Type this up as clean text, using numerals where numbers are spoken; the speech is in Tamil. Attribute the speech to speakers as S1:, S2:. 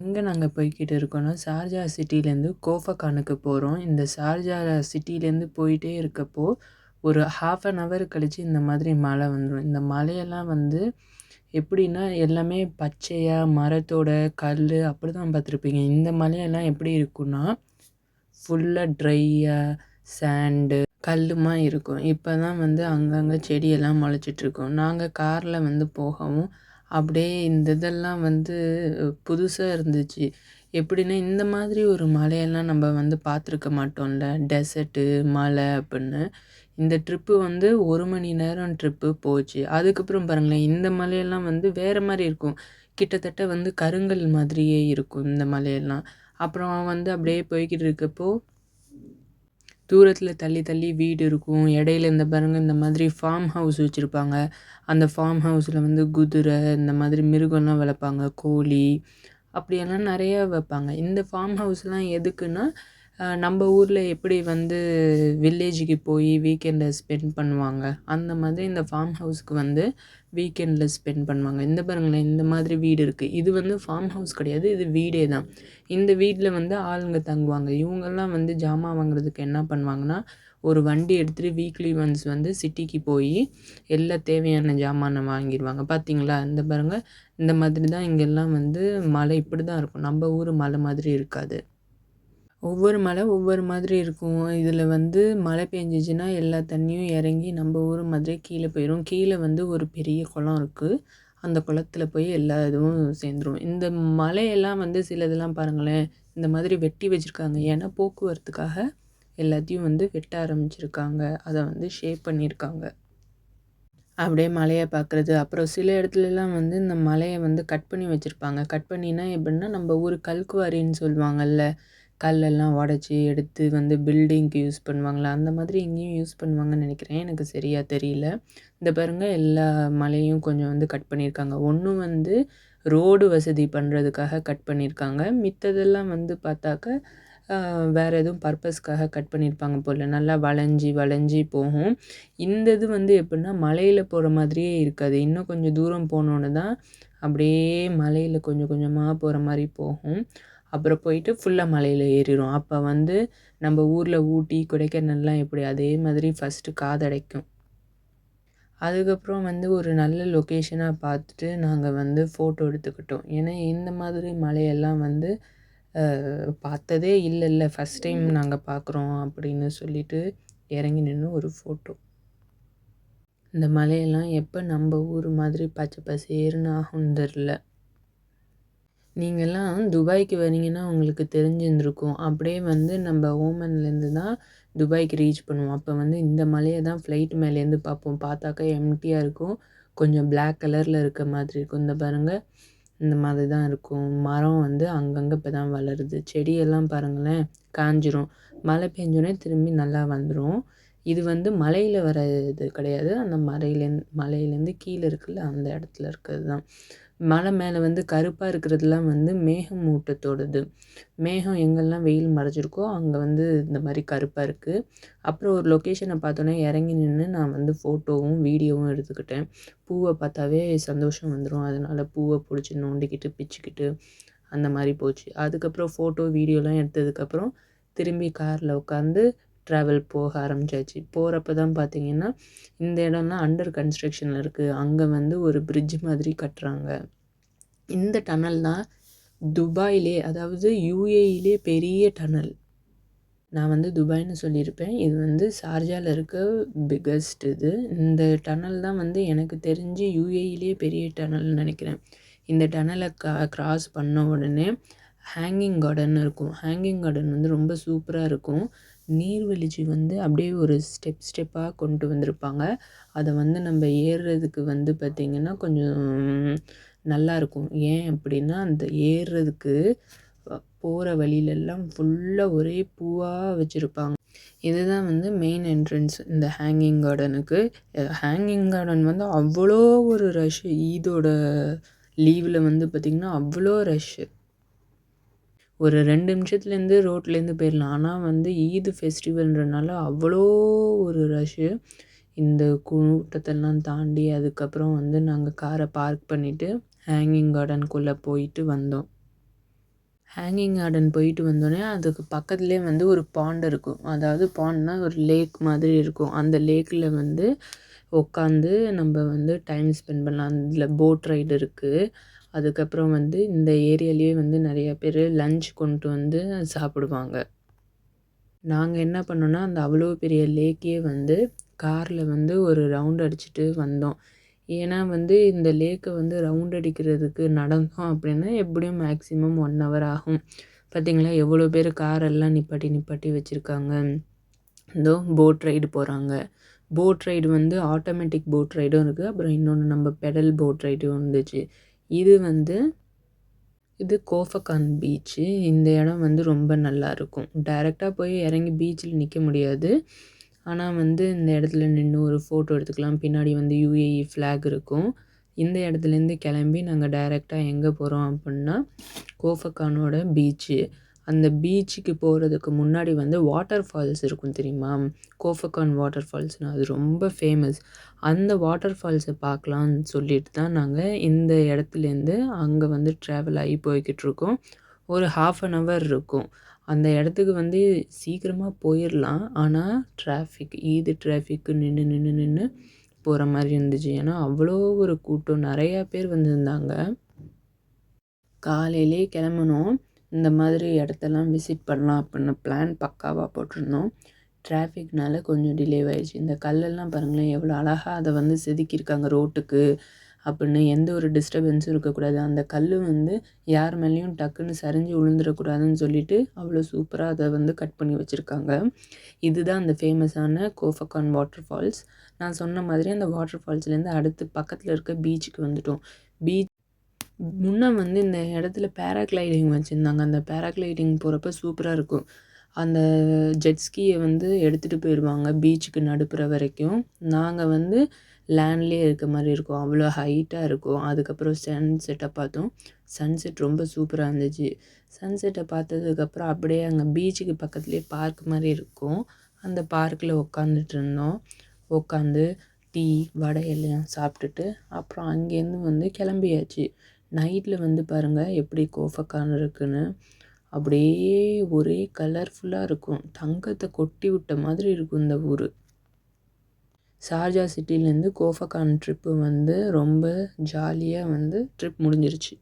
S1: எங்கே நாங்கள் போய்க்கிட்டு இருக்கோன்னா ஷார்ஜா சிட்டிலேருந்து கோஃபக்கானுக்கு போகிறோம். இந்த ஷார்ஜா சிட்டிலேருந்து போயிட்டே இருக்கப்போ ஒரு ஹாஃப் அன் ஹவர் கழித்து இந்த மாதிரி மழை வந்துடும். இந்த மலையெல்லாம் வந்து எப்படின்னா எல்லாமே பச்சையாக மரத்தோட கல் அப்படி தான் பார்த்துருப்பீங்க. இந்த மலையெல்லாம் எப்படி இருக்குன்னா ஃபுல்லாக ட்ரையாக சாண்டு கல்லுமா இருக்கும். இப்போ தான் வந்து அங்கங்கே செடியெல்லாம் முளைச்சிட்ருக்கோம். நாங்கள் காரில் வந்து போகவும் அப்படியே இந்த இதெல்லாம் வந்து புதுசாக இருந்துச்சு. எப்படின்னா இந்த மாதிரி ஒரு மலையெல்லாம் நம்ம வந்து பார்த்துருக்க மாட்டோம்ல, டெசர்ட்டு மலை அப்படின்னு. இந்த ட்ரிப்பு வந்து 1 மணி நேரம் ட்ரிப்பு போச்சு. அதுக்கப்புறம் பாருங்களேன், இந்த மலையெல்லாம் வந்து வேறு மாதிரி இருக்கும். கிட்டத்தட்ட வந்து கருங்கல் மாதிரியே இருக்கும் இந்த மலையெல்லாம். அப்புறம் வந்து அப்படியே போய்கிட்டு இருக்கப்போ தூரத்தில் தள்ளி தள்ளி வீடு இருக்கும். இடையில இந்த பாருங்க இந்த மாதிரி ஃபார்ம் ஹவுஸ் வச்சுருப்பாங்க. அந்த ஃபார்ம் ஹவுஸில் வந்து குதிரை இந்த மாதிரி மிருகம்லாம் வளர்ப்பாங்க. கோழி அப்படியெல்லாம் நிறையா வைப்பாங்க. இந்த ஃபார்ம் ஹவுஸ்லாம் எதுக்குன்னா நம்ம ஊரில் எப்படி வந்து வில்லேஜுக்கு போய் வீக்கெண்டில் ஸ்பெண்ட் பண்ணுவாங்க, அந்த மாதிரி இந்த ஃபார்ம் ஹவுஸ்க்கு வந்து வீக்கெண்டில் ஸ்பெண்ட் பண்ணுவாங்க. இந்த பாருங்களேன், இந்த மாதிரி வீடு இருக்குது. இது வந்து ஃபார்ம் ஹவுஸ் கிடையாது, இது வீடே தான். இந்த வீட்டில் வந்து ஆளுங்க தங்குவாங்க. இவங்கெல்லாம் வந்து ஜாமான் வாங்குறதுக்கு என்ன பண்ணுவாங்கன்னா, ஒரு வண்டி எடுத்துகிட்டு வீக்லி ஒன்ஸ் வந்து சிட்டிக்கு போய் எல்லா தேவையான ஜாமானை வாங்கிடுவாங்க. பார்த்தீங்களா, இந்த பாருங்கள், இந்த மாதிரி தான் இங்கெல்லாம் வந்து மழை இப்படி தான் இருக்கும். நம்ம ஊர் மலை மாதிரி இருக்காது. ஒவ்வொரு மலை ஒவ்வொரு மாதிரி இருக்கும். இதில் வந்து மழை பெஞ்சிச்சின்னா எல்லா தண்ணியும் இறங்கி நம்ம ஊர் மாதிரி கீழே போயிடும். கீழே வந்து ஒரு பெரிய குளம் இருக்குது. அந்த குளத்துல போய் எல்லா இதுவும் சேர்ந்துரும். இந்த மலையெல்லாம் வந்து சிலதெல்லாம் பாருங்களேன், இந்த மாதிரி வெட்டி வச்சுருக்காங்க. ஏன்னா போக்குவரத்துக்காக எல்லாத்தையும் வந்து வெட்ட ஆரம்பிச்சிருக்காங்க. அதை வந்து ஷேப் பண்ணியிருக்காங்க. அப்படியே மலையை பார்க்குறது. அப்புறம் சில இடத்துலலாம் வந்து இந்த மலையை வந்து கட் பண்ணி வச்சுருப்பாங்க. கட் பண்ணினா எப்படின்னா நம்ம ஊர் கல்குவாரின்னு சொல்லுவாங்கள்ல, கல்லெல்லாம் உடச்சி எடுத்து வந்து பில்டிங்க்கு யூஸ் பண்ணுவாங்கள்ல, அந்த மாதிரி இங்கேயும் யூஸ் பண்ணுவாங்கன்னு நினைக்கிறேன். எனக்கு சரியாக தெரியல. இந்த பாருங்கள், எல்லா மலையும் கொஞ்சம் வந்து கட் பண்ணியிருக்காங்க. ஒன்று வந்து ரோடு வசதி பண்ணுறதுக்காக கட் பண்ணியிருக்காங்க. மித்ததெல்லாம் வந்து பார்த்தாக்க வேறு எதுவும் பர்பஸ்க்காக கட் பண்ணியிருப்பாங்க போல். நல்லா வளைஞ்சி வளைஞ்சி போகும். இந்த இது வந்து எப்படின்னா மலையில் போகிற மாதிரியே இருக்காது. இன்னும் கொஞ்சம் தூரம் போனோன்னு தான் அப்படியே மலையில் கொஞ்சம் கொஞ்சமாக போகிற மாதிரி போகும். அப்புறம் போயிட்டு ஃபுல்லாக மலையில் ஏறிடும். அப்போ வந்து நம்ம ஊரில் ஊட்டி கொடைக்கானல்லாம் எப்படி அதே மாதிரி ஃபஸ்ட்டு காதடைக்கும். அதுக்கப்புறம் வந்து ஒரு நல்ல லொக்கேஷனாக பார்த்துட்டு நாங்கள் வந்து ஃபோட்டோ எடுத்துக்கிட்டோம். ஏன்னா இந்த மாதிரி மலையெல்லாம் வந்து பார்த்ததே இல்லைல்ல, ஃபஸ்ட் டைம் நாங்கள் பார்க்குறோம் அப்படின்னு சொல்லிட்டு இறங்கி நின்று ஒரு ஃபோட்டோ. இந்த மலையெல்லாம் எப்போ நம்ம ஊர் மாதிரி பச்சை பசேர்னு ஆகும்னு தெரில. நீங்கள்லாம் துபாய்க்கு வரீங்கன்னா உங்களுக்கு தெரிஞ்சிருந்துருக்கும். அப்படியே வந்து நம்ம ஓமன்லேருந்து தான் துபாய்க்கு ரீச் பண்ணுவோம். அப்போ வந்து இந்த மலையை தான் ஃப்ளைட் மேலேருந்து பார்ப்போம். பார்த்தாக்கா எம்டியாக இருக்கும். கொஞ்சம் பிளாக் கலரில் இருக்க மாதிரி இருக்கும். இந்த பாருங்கள், இந்த மாதிரி தான் இருக்கும். மரம் வந்து அங்கங்கே இப்போ தான் வளருது. செடியெல்லாம் பாருங்களேன், காஞ்சிரும். மழை பெஞ்சோடனே திரும்பி நல்லா வந்துடும். இது வந்து மலையில் வர இது கிடையாது. அந்த மலையிலேருந்து கீழே இருக்குல்ல, அந்த இடத்துல இருக்கிறது தான். மலை மேலே வந்து கருப்பாக இருக்கிறதுலாம் வந்து மேகமூட்டத்தோடது. மேகம் எங்கெல்லாம் வெயில் மறைஞ்சிருக்கோ அங்கே வந்து இந்த மாதிரி கருப்பாக இருக்குது. அப்புறம் ஒரு லொக்கேஷனை பார்த்தோன்னே இறங்கி நின்று நான் வந்து ஃபோட்டோவும் வீடியோவும் எடுத்துக்கிட்டேன். பூவை பார்த்தாவே சந்தோஷம் வந்துடும். அதனால் பூவை பிடிச்சி நோண்டிக்கிட்டு பிச்சுக்கிட்டு அந்த மாதிரி போச்சு. அதுக்கப்புறம் ஃபோட்டோ வீடியோலாம் எடுத்ததுக்கப்புறம் திரும்பி காரில் உட்காந்து ட்ராவல் போக ஆரம்பிச்சாச்சு. போகிறப்ப தான் பார்த்திங்கன்னா இந்த இடம்லாம் அண்டர் கன்ஸ்ட்ரக்ஷனில் இருக்குது. அங்கே வந்து ஒரு பிரிட்ஜ் மாதிரி கட்டுறாங்க. இந்த டனல் தான் துபாயிலே, அதாவது யுஏஇலே பெரிய டனல். நான் வந்து துபாய்னு சொல்லியிருப்பேன். இது வந்து ஷார்ஜாவில் இருக்க பிக்கஸ்ட் இது. இந்த டனல் தான் வந்து எனக்கு தெரிஞ்சு யுஏஇலே பெரிய டனல்னு நினைக்கிறேன். இந்த டனலை கிராஸ் பண்ண உடனே ஹேங்கிங் கார்டன் இருக்கும். ஹேங்கிங் கார்டன் வந்து ரொம்ப சூப்பராக இருக்கும். நீர்வீழ்ச்சி வந்து அப்படியே ஒரு ஸ்டெப்பாக கொண்டு வந்திருப்பாங்க. அதை வந்து நம்ம ஏறுறதுக்கு வந்து பார்த்திங்கன்னா கொஞ்சம் நல்லாயிருக்கும். ஏன் அப்படின்னா அந்த ஏறுறதுக்கு போகிற வழியிலெல்லாம் ஃபுல்லாக ஒரே பூவாக வச்சுருப்பாங்க. இதுதான் வந்து மெயின் என்ட்ரன்ஸ் இந்த ஹேங்கிங் கார்டனுக்கு. ஹேங்கிங் கார்டன் வந்து அவ்வளோ ஒரு ரஷ்ஷு. ஈதோட லீவில் வந்து பார்த்திங்கன்னா அவ்வளோ ரஷ்ஷு. ஒரு 2 நிமிஷத்துலேருந்து ரோட்லேருந்து போயிடலாம். ஆனால் வந்து ஈத் ஃபெஸ்டிவல்ன்றனால அவ்வளோ ஒரு ரஷ்ஷு. இந்த கூட்டத்தெல்லாம் தாண்டி அதுக்கப்புறம் வந்து நாங்கள் காரை பார்க் பண்ணிவிட்டு ஹேங்கிங் கார்டனுக்குள்ளே போயிட்டு வந்தோம். ஹேங்கிங் கார்டன் போயிட்டு வந்தோடனே அதுக்கு பக்கத்துலேயே வந்து ஒரு பாண்ட் இருக்கும். அதாவது பாண்ட்னா ஒரு லேக் மாதிரி இருக்கும். அந்த லேக்கில் வந்து உட்காந்து நம்ம வந்து டைம் ஸ்பெண்ட் பண்ணலாம். அதில் போட் ரைடு இருக்குது. அதுக்கப்புறம் வந்து இந்த ஏரியாலேயே வந்து நிறைய பேர் லஞ்ச் கொண்டு வந்து சாப்பிடுவாங்க. நாங்கள் என்ன பண்ணோன்னா அந்த அவ்வளோ பெரிய லேக்கே வந்து காரில் வந்து ஒரு ரவுண்ட் அடிச்சுட்டு வந்தோம். ஏன்னா வந்து இந்த லேக்கை வந்து ரவுண்ட் அடிக்கிறதுக்கு நடந்தோம் அப்படின்னா எப்படியும் மேக்ஸிமம் 1 ஹவர் ஆகும். பார்த்திங்களா எவ்வளோ பேர் காரெல்லாம் நிப்பாட்டி வச்சுருக்காங்க. இதோ போட் ரைடு போகிறாங்க. போட் ரைடு வந்து ஆட்டோமேட்டிக் போட் ரைடும் இருக்குது. அப்புறம் இன்னொன்று நம்ம பெடல் போட் ரைடும் இருந்துச்சு. இது கோஃபக்கான் பீச்சு. இந்த இடம் வந்து ரொம்ப நல்லாயிருக்கும். டைரெக்டாக போய் இறங்கி பீச்சில் நிற்க முடியாது. ஆனால் வந்து இந்த இடத்துல நின்று ஒரு ஃபோட்டோ எடுத்துக்கலாம். பின்னாடி வந்து UAE ஃப்ளாக் இருக்கும். இந்த இடத்துலேருந்து கிளம்பி நாங்கள் டைரெக்டாக எங்கே போகிறோம் அப்படின்னா கோஃபக்கானோட பீச்சு. அந்த பீச்சுக்கு போகிறதுக்கு முன்னாடி வந்து வாட்டர் ஃபால்ஸ் இருக்கும் தெரியுமா? கோஃபக்கான் வாட்டர் ஃபால்ஸ்னால் அது ரொம்ப ஃபேமஸ். அந்த வாட்டர் ஃபால்ஸை பார்க்கலான்னு சொல்லிட்டு தான் நாங்கள் இந்த இடத்துலேருந்து அங்கே வந்து ட்ராவல் ஆகி போய்கிட்ருக்கோம். ஒரு 1/2 அன் ஹவர் இருக்கும். அந்த இடத்துக்கு வந்து சீக்கிரமாக போயிடலாம். ஆனால் டிராஃபிக்கு நின்று போகிற மாதிரி இருந்துச்சு. ஏன்னா அவ்வளோ ஒரு கூட்டம், நிறையா பேர் வந்திருந்தாங்க. காலையிலே கிளம்புனோம். இந்த மாதிரி இடத்தெல்லாம் விசிட் பண்ணலாம் அப்படின்னு பிளான் பக்காவாக போட்டிருந்தோம். டிராஃபிக்னால கொஞ்சம் டிலேவாயிடுச்சு. இந்த கல்லெல்லாம் பாருங்களேன் எவ்வளோ அழகாக அதை வந்து செதுக்கியிருக்காங்க ரோட்டுக்கு அப்படின்னு. எந்த ஒரு டிஸ்டர்பன்ஸும் இருக்கக்கூடாது. அந்த கல் வந்து யார் மேலேயும் டக்குன்னு சரிஞ்சு விழுந்துடக்கூடாதுன்னு சொல்லிட்டு அவ்வளோ சூப்பராக அதை வந்து கட் பண்ணி வச்சுருக்காங்க. இதுதான் அந்த ஃபேமஸான கோஃபக்கான் வாட்டர் ஃபால்ஸ். நான் சொன்ன மாதிரி அந்த வாட்டர் ஃபால்ஸ்லேருந்து அடுத்து பக்கத்தில் இருக்க பீச்சுக்கு வந்துட்டோம். முன்னே வந்து இந்த இடத்துல பேராக்ளைடிங் வச்சுருந்தாங்க. அந்த பேராக்ளைடிங் போகிறப்ப சூப்பராக இருக்கும். அந்த ஜெட்ஸ்கியை வந்து எடுத்துகிட்டு போயிடுவாங்க பீச்சுக்கு நடுப்புற வரைக்கும். நாங்கள் வந்து லேண்ட்லேயே இருக்க மாதிரி இருக்கும். அவ்வளோ ஹைட்டாக இருக்கும். அதுக்கப்புறம் சன்செட்டை பார்த்தோம். சன்செட் ரொம்ப சூப்பராக இருந்துச்சு. சன்செட்டை பார்த்ததுக்கப்புறம் அப்படியே அங்கே பீச்சுக்கு பக்கத்துலேயே பார்க் மாதிரி இருக்கும். அந்த பார்க்கில் உட்காந்துட்டு இருந்தோம். உட்காந்து டீ வடை எல்லாம் சாப்பிட்டுட்டு அப்புறம் அங்கேருந்து வந்து கிளம்பியாச்சு. நைட்டில் வந்து பாருங்கள் எப்படி கோஃபக்கான் இருக்குன்னு. அப்படியே ஒரே கலர்ஃபுல்லாக இருக்கும். தங்கத்தை கொட்டி விட்ட மாதிரி இருக்கும் இந்த ஊர். ஷார்ஜா சிட்டிலேருந்து கோஃபக்கான் ட்ரிப்பு வந்து ரொம்ப ஜாலியாக வந்து ட்ரிப் முடிஞ்சிருச்சு.